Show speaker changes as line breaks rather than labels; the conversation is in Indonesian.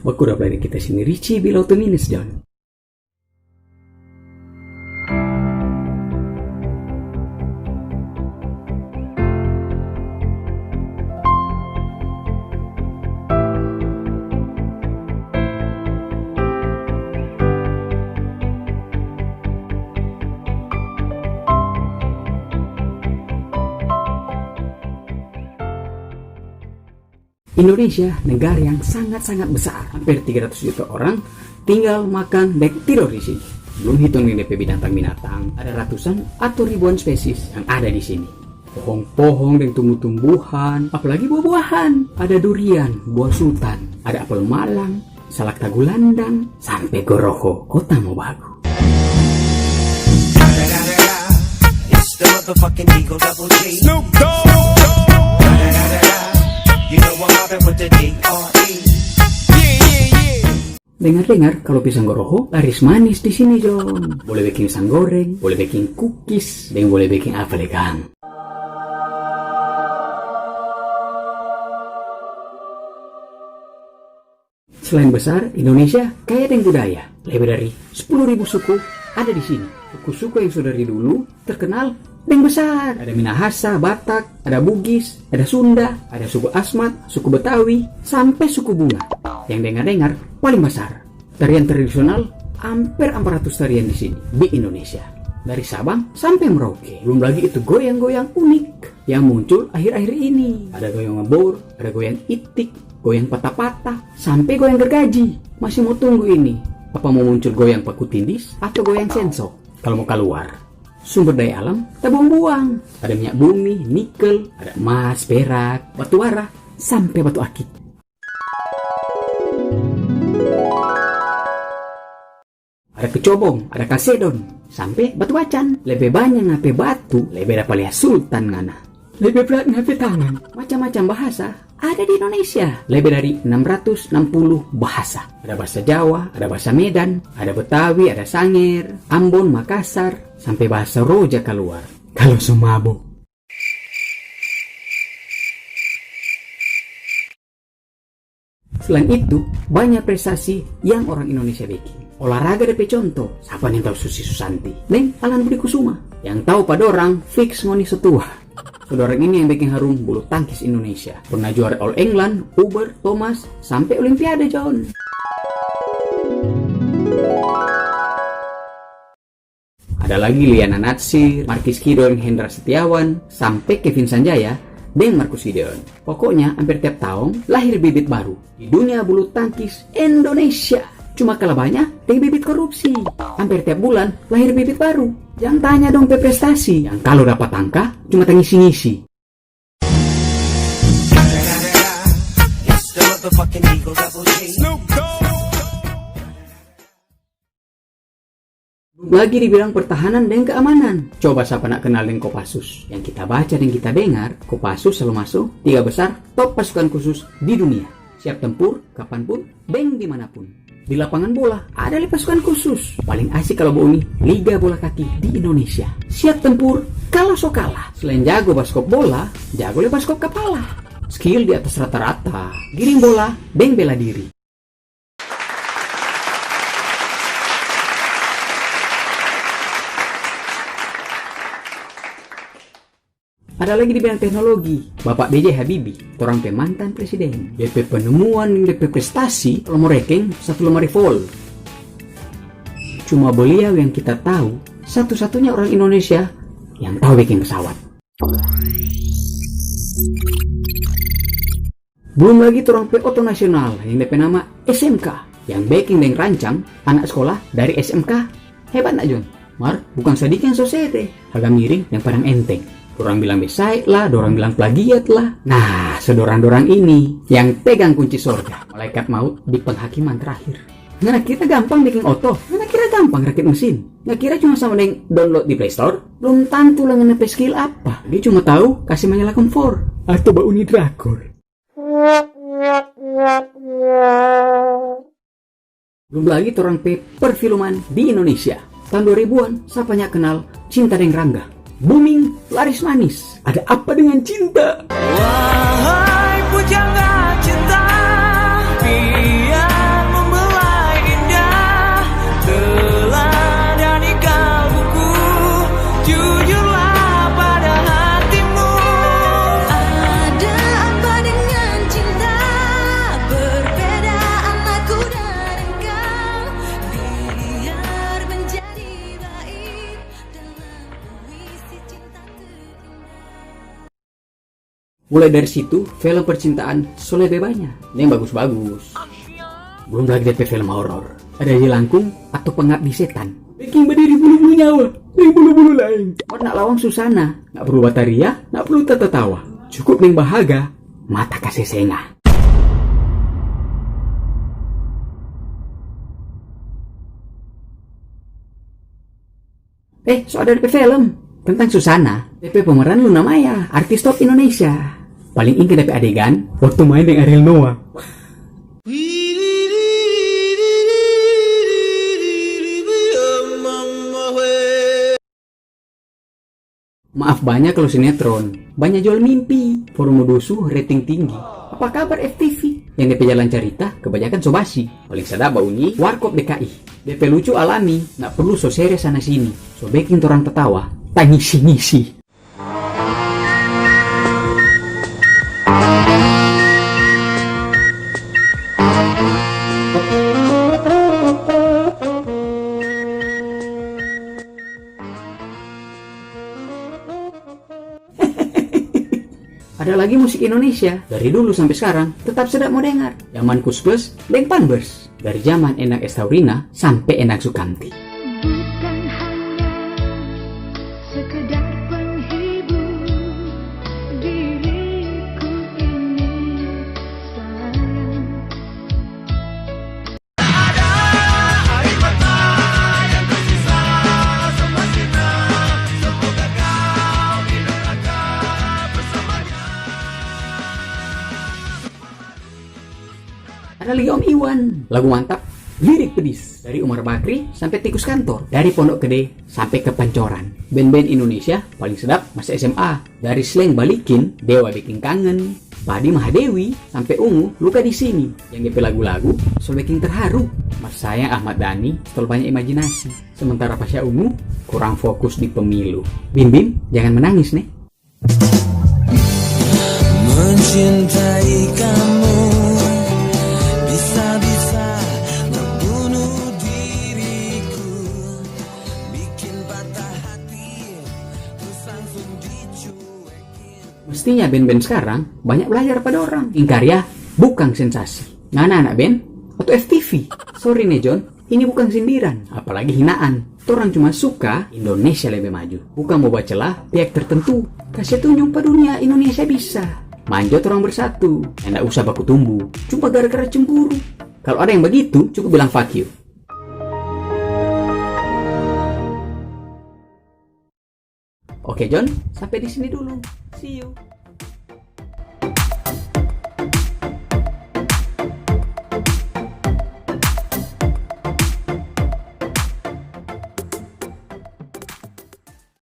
Baku udah kita sini Ricci bilau tuh minus John. Indonesia negara yang sangat-sangat besar, hampir 300 juta orang tinggal, makan, dan tidur di sini. Belum hitung di DP binatang-binatang, ada ratusan atau ribuan spesies yang ada di sini. Pohon-pohon dan tumbuh-tumbuhan, apalagi buah-buahan. Ada durian, buah sultan, ada apel malang, salak tagulandang, sampai goroho, kota Mobagu. Dengar-dengar kalau pisang goroho laris manis di sini, John. Boleh bikin pisang goreng, boleh bikin cookies, dan boleh bikin apa legang. Selain besar, Indonesia kaya dengan budaya. Lebih dari 10.000 suku ada di sini. Suku-suku yang sudah dari dulu terkenal yang besar. Ada Minahasa, Batak, ada Bugis, ada Sunda, ada suku Asmat, suku Betawi, sampai suku Bunga. Yang dengar-dengar paling besar. Tarian tradisional hampir 400 tarian di sini di Indonesia. Dari Sabang sampai Merauke. Belum lagi itu goyang-goyang unik yang muncul akhir-akhir ini. Ada goyang ngebor, ada goyang itik, goyang patah-patah, sampai goyang gergaji. Masih mau tunggu ini. Apa mau muncul goyang paku tindis atau goyang sensok? Kalau mau keluar, sumber daya alam tak buang-buang. Ada minyak bumi, nikel, ada emas, perak, batu bara, sampai batu akik. Ada kecobong, ada kasedon, sampai batu acan. Lebih banyak ngape batu, lebih dapat lihat sultan ngana. Lebih berat ngape tangan. Macam-macam bahasa ada di Indonesia. Lebih dari 660 bahasa. Ada bahasa Jawa, ada bahasa Medan, ada Betawi, ada Sangir, Ambon, Makassar, sampai bahasa Roja keluar. Kalau Sumabo. Selain itu, banyak prestasi yang orang Indonesia bikin. Olahraga DP contoh, siapa yang tahu Susi Susanti? Neng Alan Budi Kusuma. Yang tahu pada orang, fix ngoni setua. Saudara ini yang bikin harum bulu tangkis Indonesia. Pernah juara All England, Uber, Thomas, sampai Olimpiade, John. Ada lagi Liana Natsir, Markis Kidon, Hendra Setiawan, sampai Kevin Sanjaya dan Markus Gideon. Pokoknya hampir tiap tahun lahir bibit baru di dunia bulu tangkis Indonesia. Cuma kalah banyak dengan bibit korupsi. Hampir tiap bulan lahir bibit baru. Jangan tanya dong prestasi yang kalau dapat angka cuma ngisi-ngisi. Lagi dibilang pertahanan dan keamanan. Coba siapa nak kenal dengan Kopassus? Yang kita baca dan kita dengar, Kopassus selalu masuk 3 besar top pasukan khusus di dunia. Siap tempur kapanpun dan dimanapun. Di lapangan bola ada pasukan khusus. Paling asik kalau Boni Liga Bola Kaki di Indonesia. Siap tempur kalau so kalah. Selain jago baskop bola, jago baskop kepala. Skill di atas rata-rata. Giring bola dan bela diri. Ada lagi di bidang teknologi, Bapak B.J. Habibie, orang mantan presiden. DP penemuan, DP prestasi, kalau mau ranking 1 lemari volt. Cuma beliau yang kita tahu, satu-satunya orang Indonesia yang tahu bikin pesawat. Belum lagi orang Auto Nasional yang DP nama SMK, yang bikin dan rancang anak sekolah dari SMK. Hebat nak John? Mar, bukan sedikit yang sosede, harga miring yang padang enteng. Orang bilang besai lah, orang bilang plagiat lah. Nah, sedorang-dorang ini yang pegang kunci surga, malaikat maut di penghakiman terakhir. Nggak kira gampang bikin oto, nggak kira gampang rakit mesin. Nggak kira cuma sama dengan download di Play Store. Belum tentu lah ngenepe skill apa. Dia cuma tahu kasih menyala kompor atau bau drakor. Belum lagi orang perfilman di Indonesia. Tahun 2000-an, siapanya kenal Cinta Deng Rangga. Booming, laris manis. Ada apa dengan cinta?
Wahai pujangga cinta.
Mulai dari situ, film percintaan so lebih banyak. Ini yang bagus-bagus. Belum lagi DP film horor. Ada jelangkung atau pengabdi setan. Bikin berdiri bulu-bulu nyawa. Dari bulu-bulu lain. Mau nak lawang susana. Nak perlu bataria, nak perlu tertawa. Cukup yang bahaga, mata kasih sengah. So ada DP film tentang Susana. DP pemeran Luna Maya, artis top Indonesia. Paling ingat DP adegan waktu main dengan Ariel Noah. Maaf banyak kalau sinetron, banyak jual mimpi, forum dusuh, rating tinggi. Apa kabar FTV? Yang DP jalan cerita, kebanyakan sobasi. Paling sadap baunya, Warkop DKI. DP lucu alami, nggak perlu so serius sana sini. So bikin orang tertawa, tak ngisi-ngisi. Ada lagi musik Indonesia, dari dulu sampai sekarang, tetap sedap mau dengar. Zaman Kus Plus, Deng Panbers. Dari zaman Enak Estaurina, sampai Enak Sukamti.
Bukan hanya sekedar penghibur, diriku ini sayang.
Ada air mata yang tersisa sempasina. Semoga kau di neraka bersamanya.
Ada lagi Om Iwan, lagu mantap, lirik pedis. Dari Umar Bakri sampai Tikus Kantor, dari Pondok Gede sampai ke Pancoran. Band-band Indonesia paling sedap masa SMA. Dari Slang Balikin, Dewa Bikin Kangen, Padi Mahadewi sampai Ungu Luka di Sini. Yang DP lagu-lagu so bikin terharu. Mas sayang Ahmad Dhani setelah banyak imajinasi. Sementara Pasha Ungu kurang fokus di pemilu. Bim Bim, jangan menangis nih.
Mencintai kamu bisa-bisa membunuh diriku, bikin patah hati terus langsung dicuekin.
Mestinya band-band sekarang banyak belajar pada orang. Karya bukan sensasi. Ngana anak band atau FTV. Sorry nih John, ini bukan sindiran, apalagi hinaan. Orang cuma suka Indonesia lebih maju. Bukan mau bacalah pihak tertentu. Kasih tunjuk pada dunia Indonesia bisa. Manjot orang bersatu. Nggak usah baku tumbuh. Cuma gara-gara cemburu. Kalau ada yang begitu, cukup bilang fuck you. Oke John, sampai di sini dulu. See you.